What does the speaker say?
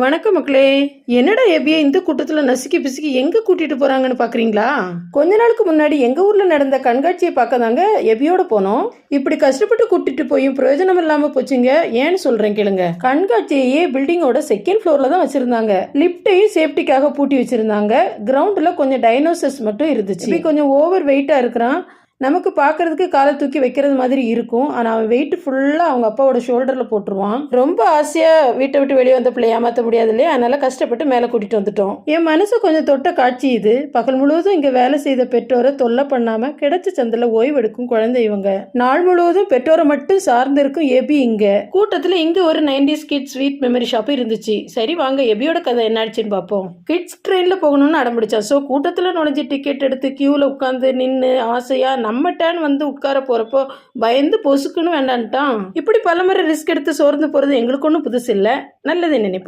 வணக்கம் மக்களே. என்னடா எபியா இந்த கூட்டத்தில் நசுக்கி பிசுக்கி எங்கே கூட்டிகிட்டு போகிறாங்கன்னு பார்க்குறீங்களா? கொஞ்ச நாளுக்கு முன்னாடி எங்கள் ஊரில் நடந்த கண்காட்சியை பார்க்க தாங்க எபியோட போனோம். இப்படி கஷ்டப்பட்டு கூட்டிகிட்டு போயும் பிரயோஜனம் இல்லாமல் போச்சுங்க. ஏன்னு சொல்கிறேன் கேளுங்க. கண்காட்சியே பில்டிங்கோட செகண்ட் ஃப்ளோரில் தான் வச்சுருந்தாங்க. லிஃப்டையும் சேஃப்டிக்காக பூட்டி வச்சுருந்தாங்க. கிரவுண்டில் கொஞ்சம் டைனோசர்ஸ் மட்டும் இருந்துச்சு. கொஞ்சம் ஓவர் வெயிட்டாக இருக்கிறான். நமக்கு பார்க்கறதுக்கு காலை தூக்கி வைக்கிறது மாதிரி இருக்கும். ஆனால் அவன் வெயிட் ஃபுல்லாக அவங்க அப்பாவோட ஷோல்டரில் போட்டுருவான். ரொம்ப ஆசையாக வீட்டை விட்டு வெளியே வந்த பிள்ளை ஏமாற்ற முடியாது இல்லையா? அதனால் கஷ்டப்பட்டு மேலே கூட்டிகிட்டு வந்துட்டோம். என் மனசு கொஞ்சம் தொட்ட காட்சி இது. பகல் முழுவதும் இங்கே வேலை செய்த பெற்றோரை தொல்லை பண்ணாமல் கிடைச்ச சந்தில் ஓய்வெடுக்கும் குழந்தை இவங்க. நாள் முழுவதும் பெற்றோரை மட்டும் சார்ந்து இருக்கும் எபி. இங்கே கூட்டத்தில் இங்கே ஒரு 90s kids sweet memory shop இருந்துச்சு. சரி வாங்க எபியோட கதை என்னாச்சுன்னு பார்ப்போம். கிட்ஸ் ட்ரெயினில் போகணும்னு அடம்பிடிச்சான். ஸோ கூட்டத்தில் நுழைஞ்சி டிக்கெட் எடுத்து க்யூவில் உட்காந்து நின்று ஆசையாக நம்ம டேன் வந்து உட்கார போறப்போ பயந்து பொசுக்குன்னு வேண்டான்ட்டான். இப்படி பல முறை ரிஸ்க் எடுத்து சோர்ந்து போறது எங்களுக்கு ஒன்றும் புதுசு இல்லை. நல்லது நினைப்போம்.